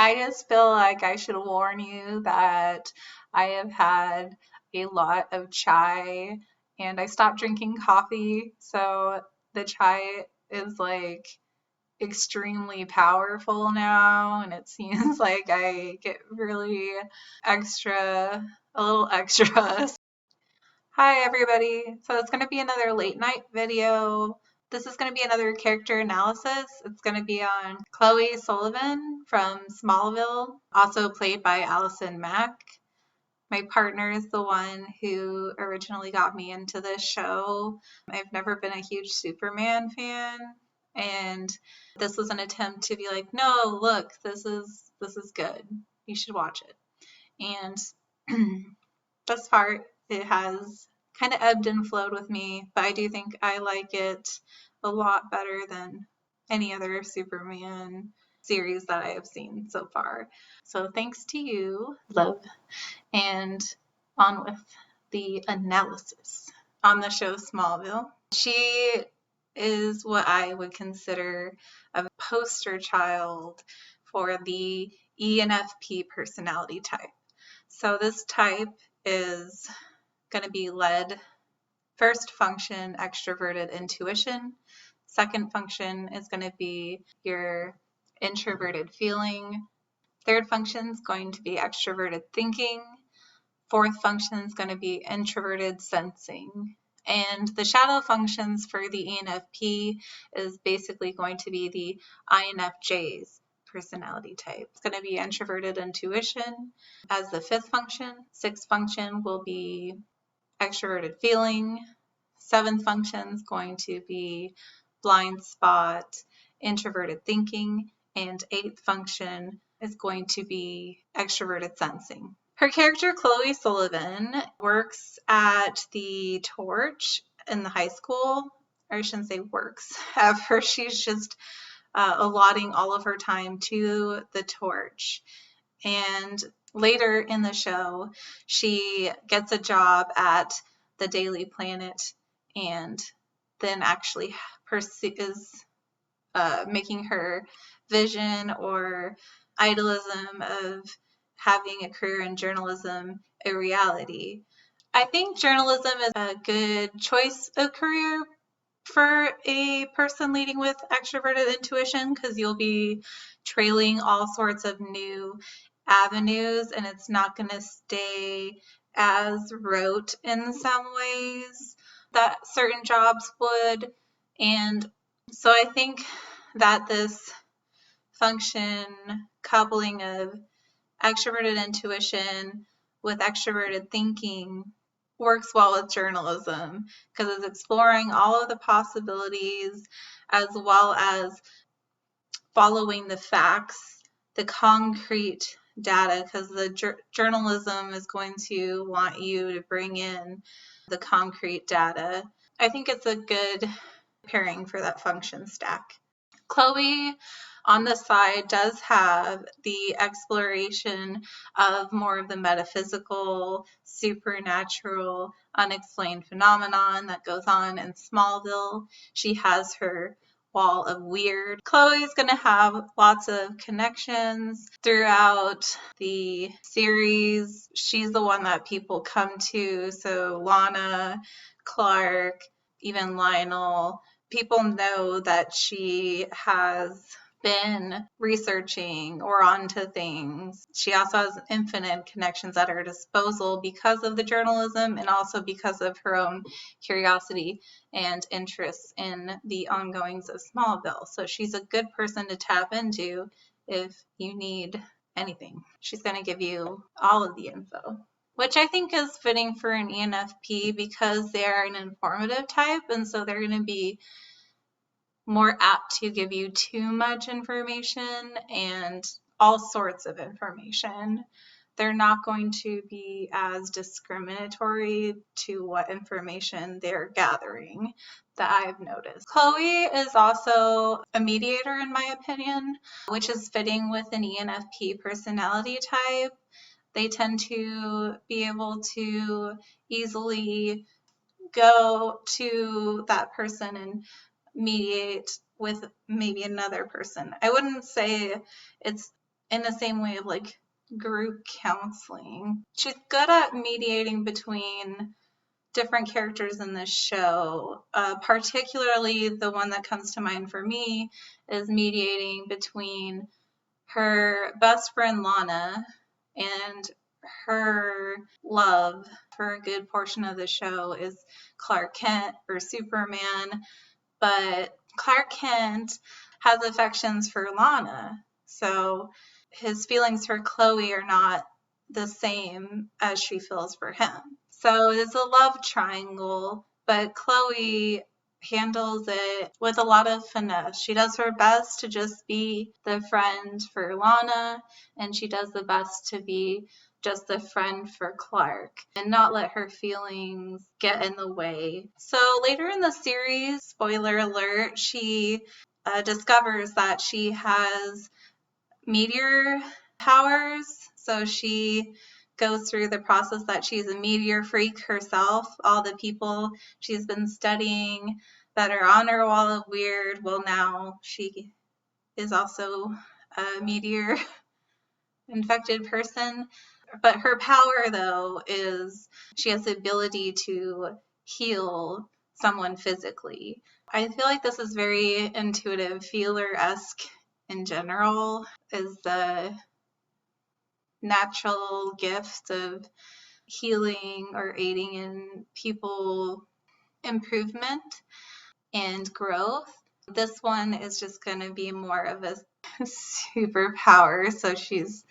I just feel like I should warn you that I have had a lot of chai and I stopped drinking coffee. So the chai is like extremely powerful now, and it seems like I get really a little extra. Hi, everybody. So it's going to be another late night video. This is going to be another character analysis. It's going to be on Chloe Sullivan from Smallville, also played by Allison Mack. My partner is the one who originally got me into this show. I've never been a huge Superman fan, and this was an attempt to be like, no, look, this is good. You should watch it. And thus far, it has kind of ebbed and flowed with me, but I do think I like it a lot better than any other Superman series that I have seen so far. So thanks to you, love, and on with the analysis on the show Smallville. She is what I would consider a poster child for the ENFP personality type. So this type is going to be led first function, extroverted intuition. Second function is going to be your introverted feeling. Third function is going to be extroverted thinking. Fourth function is going to be introverted sensing. And the shadow functions for the ENFP is basically going to be the INFJ's personality type. It's going to be introverted intuition as the fifth function. Sixth function will be extroverted feeling. Seventh function is going to be blind spot, introverted thinking. And eighth function is going to be extroverted sensing. Her character, Chloe Sullivan, works at the Torch in the high school, or I shouldn't say works. At first, she's just allotting all of her time to the Torch. And later in the show, she gets a job at the Daily Planet and then actually is making her vision or idealism of having a career in journalism a reality. I think journalism is a good choice of career for a person leading with extroverted intuition because you'll be trailing all sorts of new avenues and it's not going to stay as rote in some ways that certain jobs would. And so I think that this function coupling of extroverted intuition with extroverted thinking works well with journalism because it's exploring all of the possibilities as well as following the facts, the concrete data, because the journalism is going to want you to bring in the concrete data. I think it's a good pairing for that function stack. Chloe on the side does have the exploration of more of the metaphysical, supernatural, unexplained phenomenon that goes on in Smallville. She has her wall of weird. Chloe's going to have lots of connections throughout the series. She's the one that people come to. So Lana, Clark, even Lionel, people know that she has been researching or onto things. She also has infinite connections at her disposal because of the journalism and also because of her own curiosity and interest in the ongoings of Smallville. So she's a good person to tap into if you need anything. She's going to give you all of the info, which I think is fitting for an ENFP because they are an informative type, and so they're going to be more apt to give you too much information and all sorts of information. They're not going to be as discriminatory to what information they're gathering that I've noticed. Chloe is also a mediator in my opinion, which is fitting with an ENFP personality type. They tend to be able to easily go to that person and mediate with maybe another person. I wouldn't say it's in the same way of like group counseling. She's good at mediating between different characters in this show. Particularly the one that comes to mind for me is mediating between her best friend Lana and her love for a good portion of the show is Clark Kent or Superman. But Clark Kent has affections for Lana, so his feelings for Chloe are not the same as she feels for him. So it's a love triangle, but Chloe handles it with a lot of finesse. She does her best to just be the friend for Lana, and she does the best to be just the friend for Clark and not let her feelings get in the way. So later in the series, spoiler alert, she discovers that she has meteor powers. So she goes through the process that she's a meteor freak herself. All the people she's been studying that are on her wall of weird, well, now she is also a meteor infected person. But her power, though, is she has the ability to heal someone physically. I feel like this is very intuitive, feeler-esque in general, is the natural gift of healing or aiding in people improvement and growth. This one is just going to be more of a superpower, so she's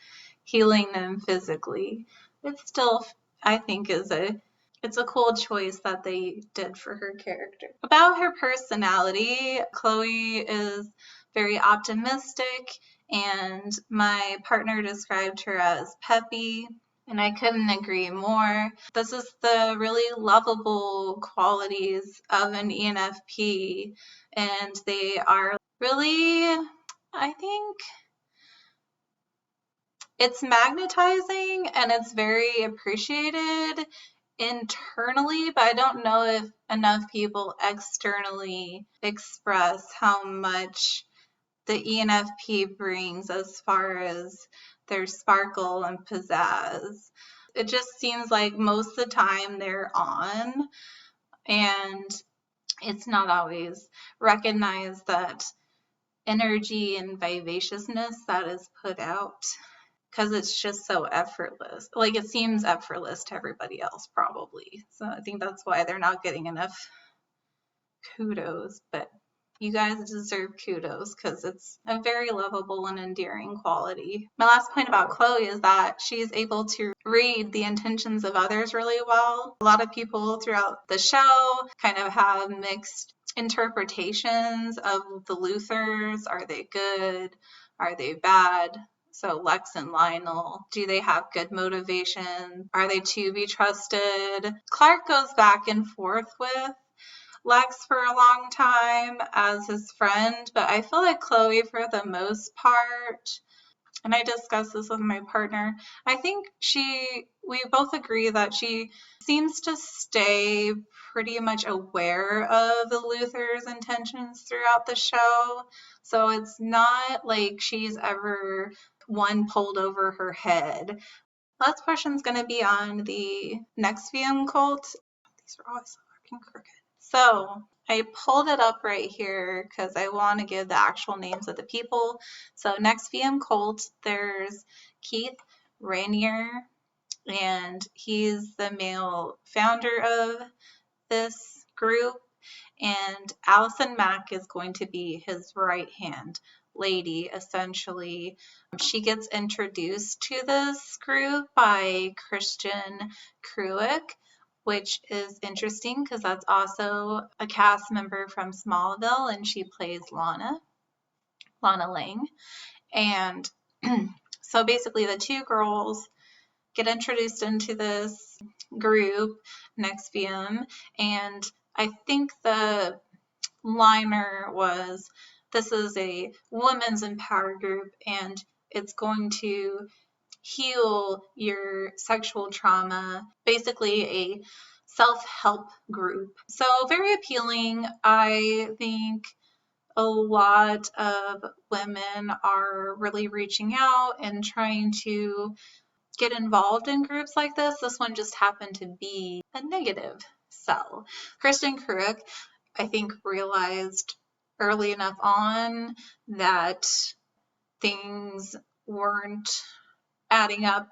healing them physically. It still, I think, it's a cool choice that they did for her character. About her personality, Chloe is very optimistic, and my partner described her as peppy, and I couldn't agree more. This is the really lovable qualities of an ENFP, and they are really, I think, it's magnetizing and it's very appreciated internally, but I don't know if enough people externally express how much the ENFP brings as far as their sparkle and pizzazz. It just seems like most of the time they're on, and it's not always recognized that energy and vivaciousness that is put out, because it's just so effortless. Like, it seems effortless to everybody else, probably. So I think that's why they're not getting enough kudos. But you guys deserve kudos because it's a very lovable and endearing quality. My last point about Chloe is that she's able to read the intentions of others really well. A lot of people throughout the show kind of have mixed interpretations of the Luthers. Are they good? Are they bad? So Lex and Lionel, do they have good motivation? Are they to be trusted? Clark goes back and forth with Lex for a long time as his friend, but I feel like Chloe, for the most part, and I discussed this with my partner, I think we both agree that she seems to stay pretty much aware of the Luther's intentions throughout the show. So it's not like she's ever one pulled over her head. Last question's going to be on the NXIVM cult. These are always fucking crooked. So I pulled it up right here because I want to give the actual names of the people. So NXIVM cult, there's Keith Rainier, and he's the male founder of this group, and Allison Mack is going to be his right-hand lady, essentially. She gets introduced to this group by Christian Kruick, which is interesting because that's also a cast member from Smallville, and she plays Lana Lang. And so basically the two girls get introduced into this group, NXIVM, and I think the liner was, this is a women's empowered group, and it's going to heal your sexual trauma, basically a self-help group. So very appealing. I think a lot of women are really reaching out and trying to get involved in groups like this. This one just happened to be a negative sell. Kristen Kruk, I think, realized early enough on that things weren't adding up.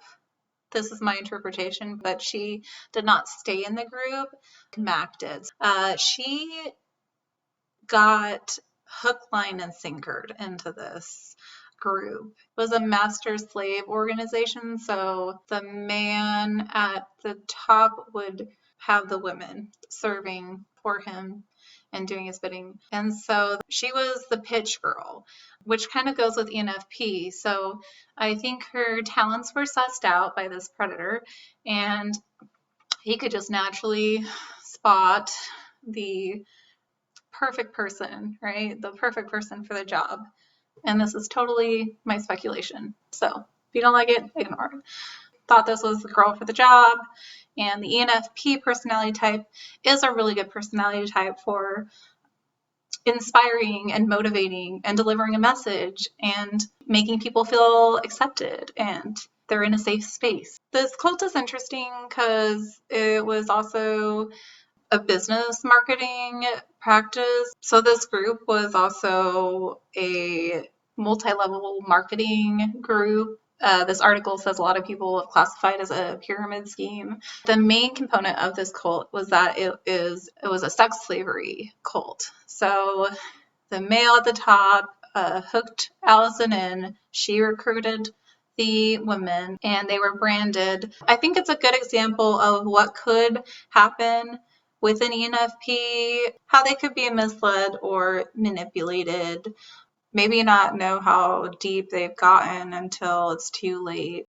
This is my interpretation, but she did not stay in the group. Mac did. She got hook, line, and sinkered into this group. It was a master slave organization, so the man at the top would have the women serving for him and doing his bidding. And so she was the pitch girl, which kind of goes with ENFP. So I think her talents were sussed out by this predator, and he could just naturally spot the perfect person, right? The perfect person for the job. And this is totally my speculation. So if you don't like it, ignore it. Thought this was the girl for the job. And the ENFP personality type is a really good personality type for inspiring and motivating and delivering a message and making people feel accepted and they're in a safe space. This cult is interesting because it was also a business marketing practice. So this group was also a multi-level marketing group. This article says a lot of people have classified as a pyramid scheme. The main component of this cult was that it was a sex slavery cult. So the male at the top hooked Allison in. She recruited the women and they were branded. I think it's a good example of what could happen with an ENFP, how they could be misled or manipulated, maybe not know how deep they've gotten until it's too late.